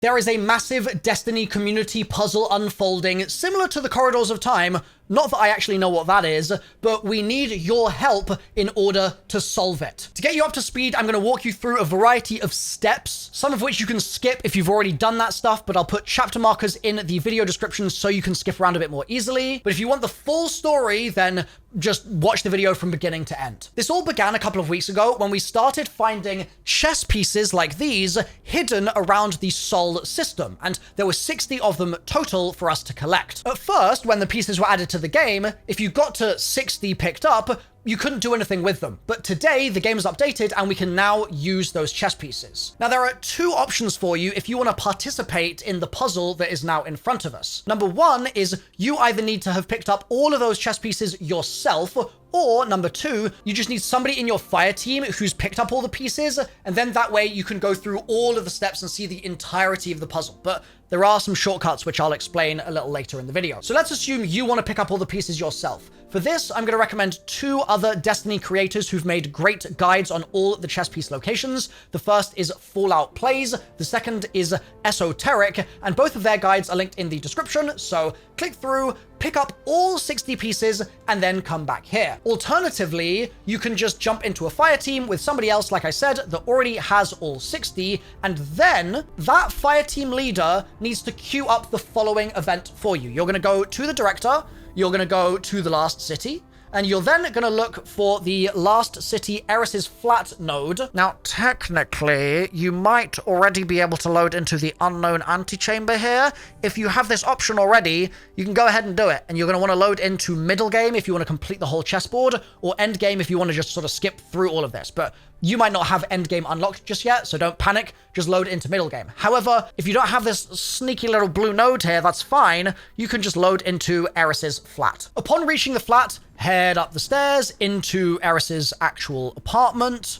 There is a massive Destiny community puzzle unfolding, similar to the Corridors of Time. Not that I actually know what that is, but we need your help in order to solve it. To get you up to speed, I'm going to walk you through a variety of steps, some of which you can skip if you've already done that stuff, but I'll put chapter markers in the video description so you can skip around a bit more easily. But if you want the full story, then just watch the video from beginning to end. This all began a couple of weeks ago when we started finding chess pieces like these hidden around the Sol system, and there were 60 of them total for us to collect. At first, when the pieces were added to the game, if you got to 60 picked up, you couldn't do anything with them. But today, the game is updated and we can now use those chess pieces. Now, there are two options for you if you want to participate in the puzzle that is now in front of us. Number one is you either need to have picked up all of those chess pieces yourself, or number two, you just need somebody in your fire team who's picked up all the pieces, and then that way you can go through all of the steps and see the entirety of the puzzle. But there are some shortcuts which I'll explain a little later in the video. So let's assume you want to pick up all the pieces yourself. For this, I'm going to recommend two other Destiny creators who've made great guides on all the chess piece locations. The first is Fallout Plays, the second is Esoteric, and both of their guides are linked in the description, so click through, pick up all 60 pieces, and then come back here. Alternatively, you can just jump into a fire team with somebody else, like I said, that already has all 60, and then that fire team leader needs to queue up the following event for you. You're going to go to the director, you're going to go to the last city, and you're then going to look for the last city Eris's flat node. Now, technically, you might already be able to load into the unknown antechamber here. If you have this option already, you can go ahead and do it. And you're going to want to load into middle game if you want to complete the whole chessboard, or end game if you want to just sort of skip through all of this. But you might not have end game unlocked just yet, so don't panic. Just load into middle game. However, if you don't have this sneaky little blue node here, that's fine. You can just load into Eris's flat. Upon reaching the flat, head up the stairs into Eris's actual apartment.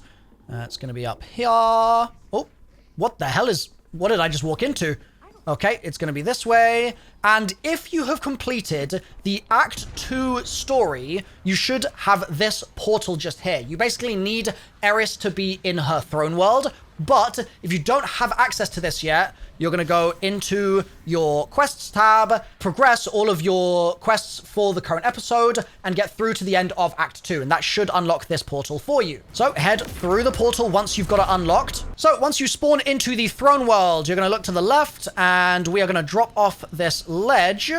It's going to be up here. Oh, what the hell what did I just walk into? Okay, it's going to be this way. And if you have completed the Act 2 story, you should have this portal just here. You basically need Eris to be in her throne world. But if you don't have access to this yet, you're going to go into your quests tab, progress all of your quests for the current episode, and get through to the end of Act 2. And that should unlock this portal for you. So head through the portal once you've got it unlocked. So once you spawn into the throne world, you're going to look to the left, and we are going to drop off this ledge.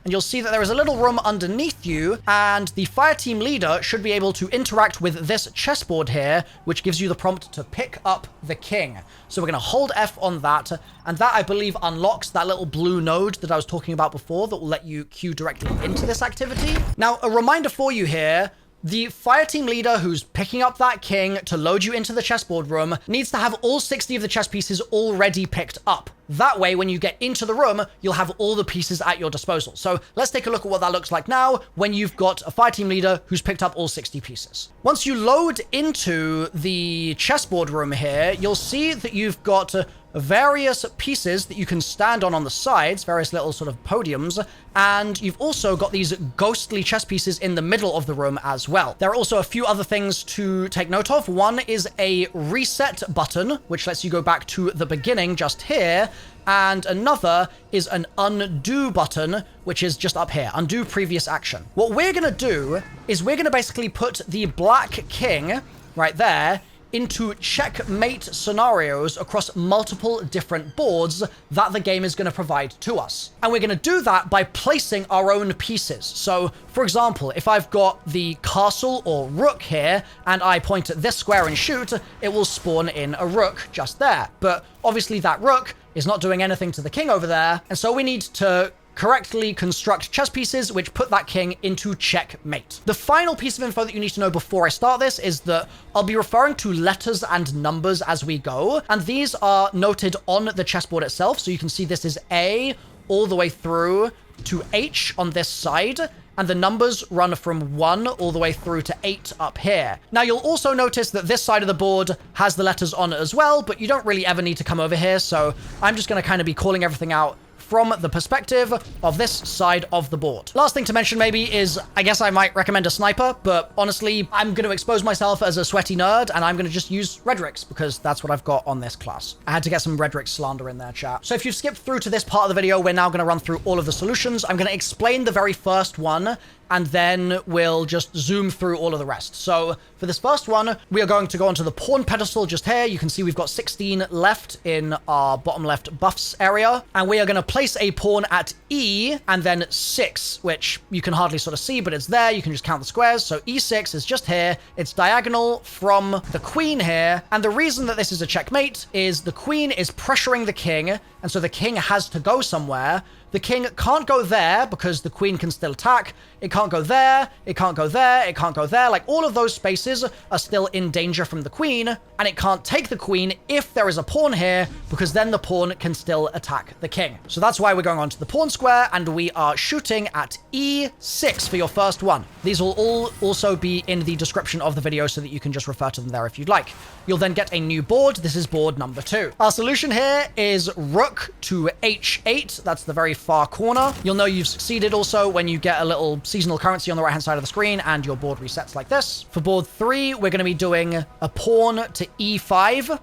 And you'll see that there is a little room underneath you, and the fire team leader should be able to interact with this chessboard here, which gives you the prompt to pick up the king. So we're going to hold F on that, and that, I believe, unlocks that little blue node that I was talking about before that will let you queue directly into this activity. Now, a reminder for you here, the fire team leader who's picking up that king to load you into the chessboard room needs to have all 60 of the chess pieces already picked up. That way, when you get into the room, you'll have all the pieces at your disposal. So let's take a look at what that looks like now when you've got a fire team leader who's picked up all 60 pieces. Once you load into the chessboard room here, you'll see that you've got various pieces that you can stand on the sides, various little sort of podiums, and you've also got these ghostly chess pieces in the middle of the room as well. There are also a few other things to take note of. One is a reset button, which lets you go back to the beginning just here, and another is an undo button, which is just up here, undo previous action. What we're going to do is we're going to basically put the black king right there into checkmate scenarios across multiple different boards that the game is going to provide to us. And we're going to do that by placing our own pieces. So, for example, if I've got the castle or rook here, and I point at this square and shoot, it will spawn in a rook just there. But obviously that rook is not doing anything to the king over there, and so we need to correctly construct chess pieces which put that king into checkmate. The final piece of info that you need to know before I start this is that I'll be referring to letters and numbers as we go, and these are noted on the chessboard itself. So you can see this is A all the way through to H on this side, and the numbers run from 1 all the way through to 8 up here. Now, you'll also notice that this side of the board has the letters on it as well, but you don't really ever need to come over here, so I'm just going to kind of be calling everything out from the perspective of this side of the board. Last thing to mention maybe is, I guess I might recommend a sniper, but honestly, I'm going to expose myself as a sweaty nerd, and I'm going to just use Redrix because that's what I've got on this class. I had to get some Redrix slander in there, chat. So if you've skipped through to this part of the video, we're now going to run through all of the solutions. I'm going to explain the very first one, and then we'll just zoom through all of the rest. So for this first one, we are going to go onto the pawn pedestal just here. You can see we've got 16 left in our bottom left buffs area, and we are going to place a pawn at E and then 6, which you can hardly sort of see, but it's there. You can just count the squares. So E6 is just here. It's diagonal from the queen here. And the reason that this is a checkmate is the queen is pressuring the king, and so the king has to go somewhere. The king can't go there because the queen can still attack. It can't go there. It can't go there. It can't go there. Like, all of those spaces are still in danger from the queen, and it can't take the queen if there is a pawn here, because then the pawn can still attack the king. So that's why we're going on to the pawn square, and we are shooting at E6 for your first one. These will all also be in the description of the video so that you can just refer to them there if you'd like. You'll then get a new board. This is board number 2. Our solution here is Rook to H8. That's the very far corner. You'll know you've succeeded also when you get a little seasonal currency on the right hand side of the screen and your board resets like this. For board 3, we're going to be doing a pawn to E5.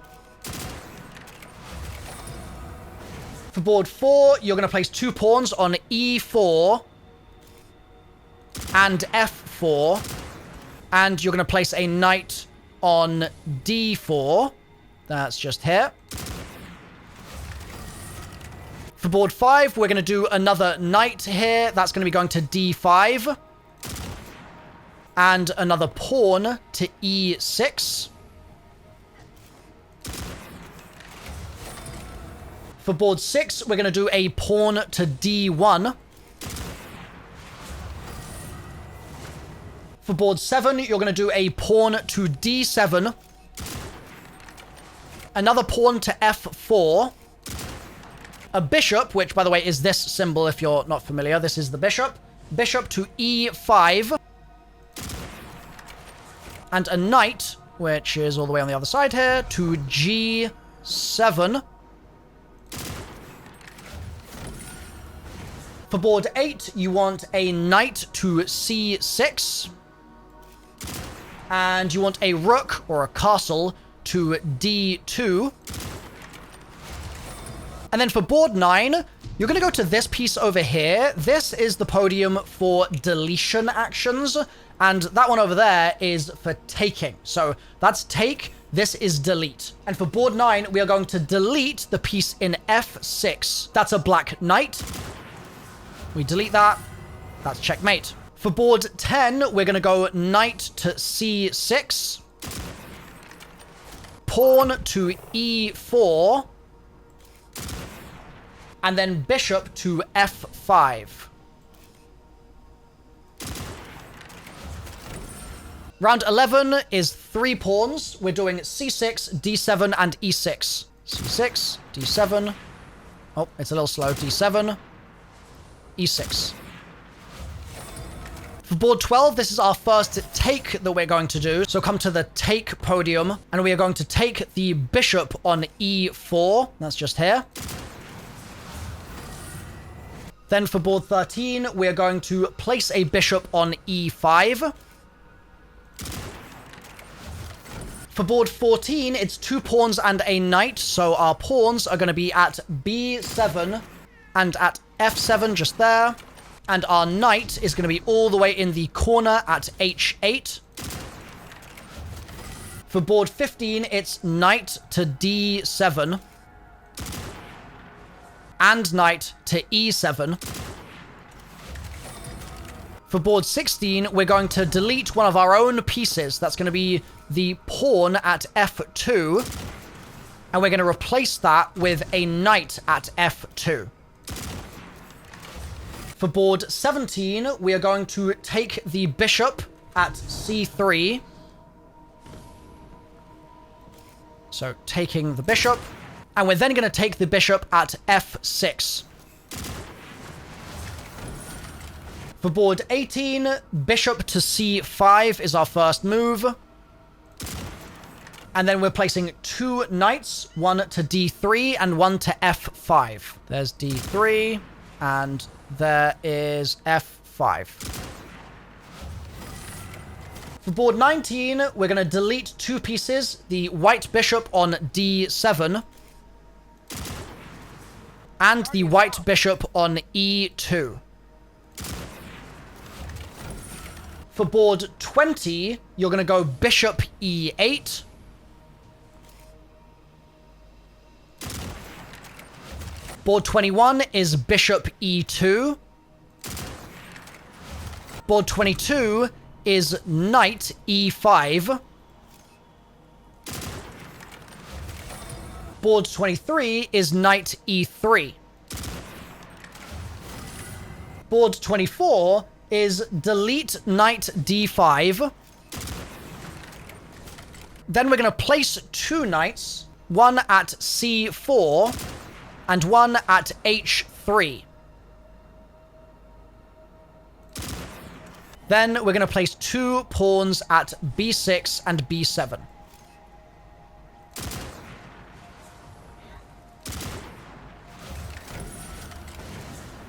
For board 4, you're going to place 2 pawns on E4 and F4, and you're going to place a knight on D4. That's just here. For board 5, we're going to do another knight here. That's going to be going to D5. And another pawn to E6. For board 6, we're going to do a pawn to D1. For board 7, you're going to do a pawn to D7. Another pawn to F4. A bishop, which, by the way, is this symbol if you're not familiar. This is the bishop. Bishop to E5. And a knight, which is all the way on the other side here, to G7. For board 8, you want a knight to C6. And you want a rook, or a castle, to D2. And then for board 9, you're going to go to this piece over here. This is the podium for deletion actions, and that one over there is for taking. So that's take, this is delete. And for board 9, we are going to delete the piece in F6. That's a black knight. We delete that. That's checkmate. For board 10, we're going to go knight to C6. Pawn to E4. And then bishop to F5. Round 11 is 3 pawns. We're doing C6, D7, and E6. C6, D7. Oh, it's a little slow. D7, E6. For board 12, this is our first take that we're going to do. So come to the take podium, and we are going to take the bishop on E4. That's just here. Then for board 13, we are going to place a bishop on E5. For board 14, it's 2 pawns and a knight, so our pawns are going to be at B7 and at F7 just there. And our knight is going to be all the way in the corner at H8. For board 15, it's knight to D7. And knight to E7. For board 16, we're going to delete one of our own pieces. That's going to be the pawn at F2. And we're going to replace that with a knight at F2. For board 17, we are going to take the bishop at C3. So taking the bishop. And we're then going to take the bishop at F6. For board 18, bishop to C5 is our first move. And then we're placing 2 knights, one to D3 and one to F5. There's D3 and there is F5. For board 19, we're going to delete 2 pieces, the white bishop on D7 and the white bishop on E2. For board 20, you're going to go bishop E8. Board 21 is bishop E2. Board 22 is knight E5. Board 23 is knight E3. Board 24 is delete knight D5. Then we're going to place 2 knights, one at C4 and one at H3. Then we're going to place 2 pawns at B6 and B7.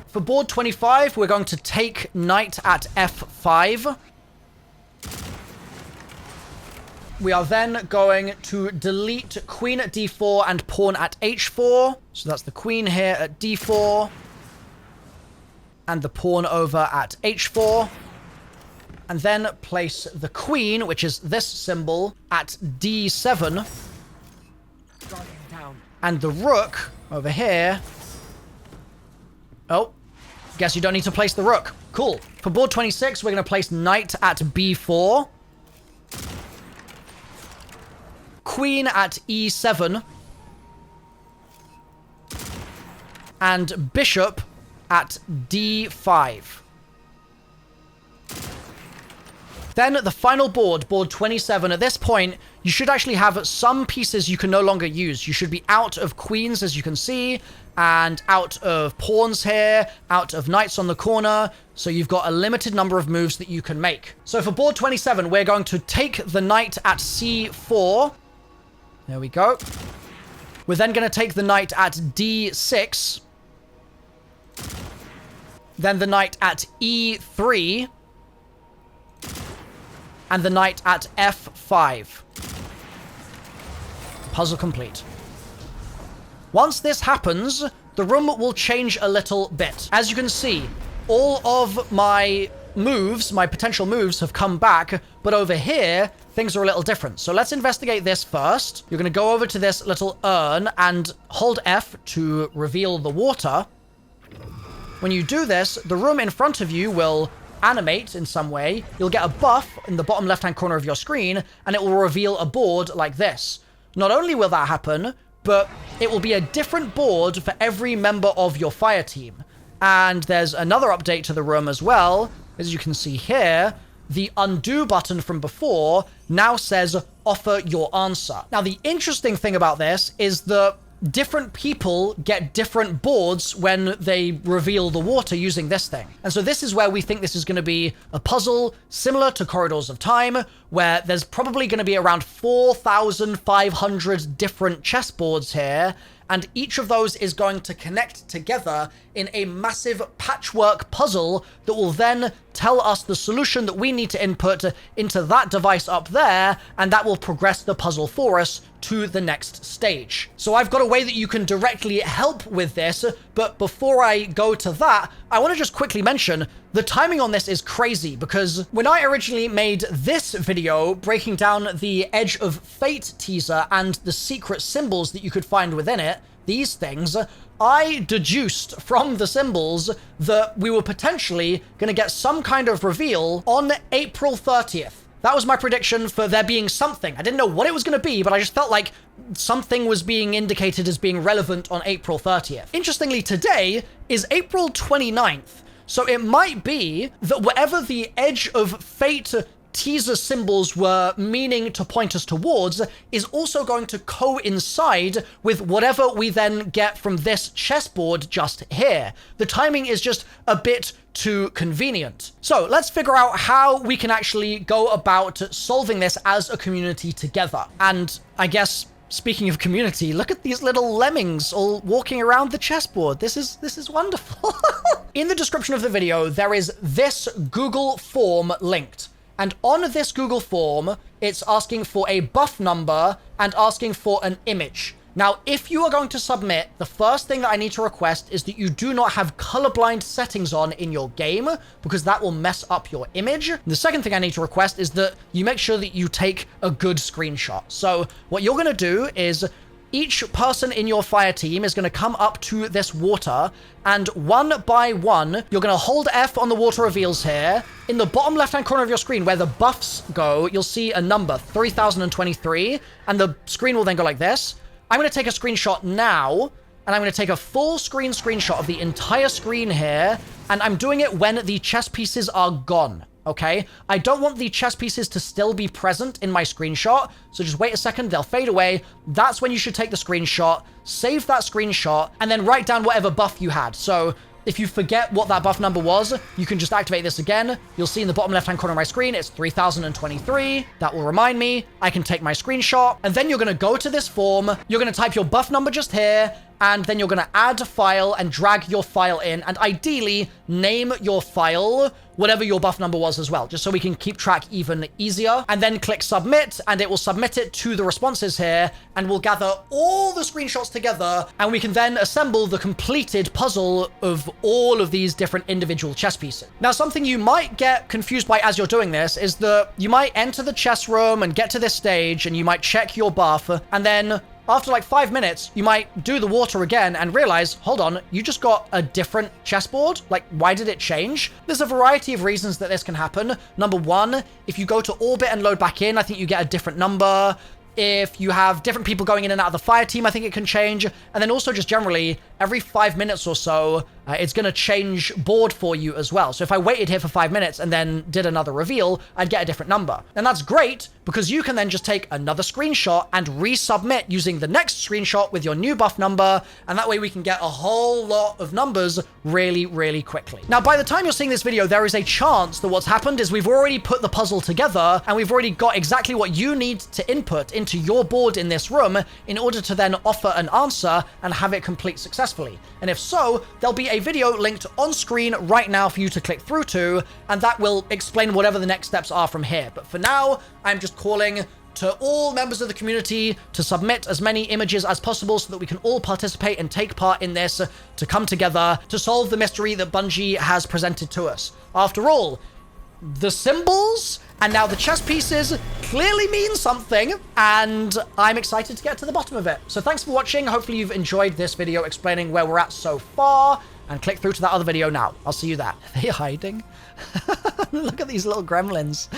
For board 25, we're going to take knight at F5. We are then going to delete queen at D4 and pawn at H4. So that's the queen here at D4. And the pawn over at H4. And then place the queen, which is this symbol, at D7. And the rook over here. Oh, guess you don't need to place the rook. Cool. For board 26, we're going to place knight at B4. Queen at E7. And bishop at D5. Then the final board, board 27. At this point, you should actually have some pieces you can no longer use. You should be out of queens, as you can see, and out of pawns here, out of knights on the corner. So you've got a limited number of moves that you can make. So for board 27, we're going to take the knight at C4. There we go. We're then going to take the knight at D6. Then the knight at E3. And the knight at F5. Puzzle complete. Once this happens, the room will change a little bit. As you can see, all of my moves, my potential moves, have come back, but over here, things are a little different. So let's investigate this first. You're going to go over to this little urn and hold F to reveal the water. When you do this, the room in front of you will animate in some way. You'll get a buff in the bottom left-hand corner of your screen, and it will reveal a board like this. Not only will that happen, but it will be a different board for every member of your fire team. And there's another update to the room as well. As you can see here, the undo button from before now says offer your answer. Now, the interesting thing about this is that different people get different boards when they reveal the water using this thing. And so this is where we think this is going to be a puzzle similar to Corridors of Time, where there's probably going to be around 4,500 different chessboards here, and each of those is going to connect together in a massive patchwork puzzle that will then tell us the solution that we need to input into that device up there, and that will progress the puzzle for us to the next stage. So I've got a way that you can directly help with this, but before I go to that, I want to just quickly mention the timing on this is crazy, because when I originally made this video breaking down the Edge of Fate teaser and the secret symbols that you could find within it, these things, I deduced from the symbols that we were potentially going to get some kind of reveal on April 30th. That was my prediction for there being something. I didn't know what it was going to be, but I just felt like something was being indicated as being relevant on April 30th. Interestingly, today is April 29th. So it might be that whatever the Edge of Fate teaser symbols were meaning to point us towards is also going to coincide with whatever we then get from this chessboard just here. The timing is just a bit too convenient. So let's figure out how we can actually go about solving this as a community together. And I guess, speaking of community, look at these little lemmings all walking around the chessboard. This is wonderful. In the description of the video, there is this Google form linked. And on this Google form, it's asking for a buff number and asking for an image. Now, if you are going to submit, the first thing that I need to request is that you do not have colorblind settings on in your game, because that will mess up your image. And the second thing I need to request is that you make sure that you take a good screenshot. So what you're going to do is each person in your fire team is going to come up to this water, and one by one, you're going to hold F on the water reveals here. In the bottom left-hand corner of your screen where the buffs go, you'll see a number, 3023, and the screen will then go like this. I'm going to take a screenshot now, and I'm going to take a full screen screenshot of the entire screen here, and I'm doing it when the chess pieces are gone, okay? I don't want the chess pieces to still be present in my screenshot, so just wait a second, they'll fade away. That's when you should take the screenshot, save that screenshot, and then write down whatever buff you had. So if you forget what that buff number was, you can just activate this again. You'll see in the bottom left-hand corner of my screen, it's 3023. That will remind me. I can take my screenshot. And then you're going to go to this form. You're going to type your buff number just here. And then you're going to add a file and drag your file in. And ideally, name your file whatever your buff number was as well, just so we can keep track even easier. And then click submit, and it will submit it to the responses here. And we'll gather all the screenshots together, and we can then assemble the completed puzzle of all of these different individual chess pieces. Now, something you might get confused by as you're doing this is that you might enter the chess room and get to this stage, and you might check your buff, and then after like 5 minutes, you might do the water again and realize, hold on, you just got a different chessboard? Like, why did it change? There's a variety of reasons that this can happen. Number one, if you go to orbit and load back in, I think you get a different number. If you have different people going in and out of the fire team, I think it can change. And then also just generally, every 5 minutes or so, it's going to change board for you as well. So if I waited here for 5 minutes and then did another reveal, I'd get a different number. And that's great because you can then just take another screenshot and resubmit using the next screenshot with your new buff number. And that way we can get a whole lot of numbers really, really quickly. Now, by the time you're seeing this video, there is a chance that what's happened is we've already put the puzzle together and we've already got exactly what you need to input into your board in this room in order to then offer an answer and have it complete successfully. And if so, there'll be a video linked on screen right now for you to click through to, and that will explain whatever the next steps are from here. But for now, I'm just calling to all members of the community to submit as many images as possible so that we can all participate and take part in this to come together to solve the mystery that Bungie has presented to us. After all, the symbols and now the chess pieces clearly mean something, and I'm excited to get to the bottom of it. So thanks for watching. Hopefully you've enjoyed this video explaining where we're at so far, and click through to that other video now. I'll see you there. Are they hiding? Look at these little gremlins.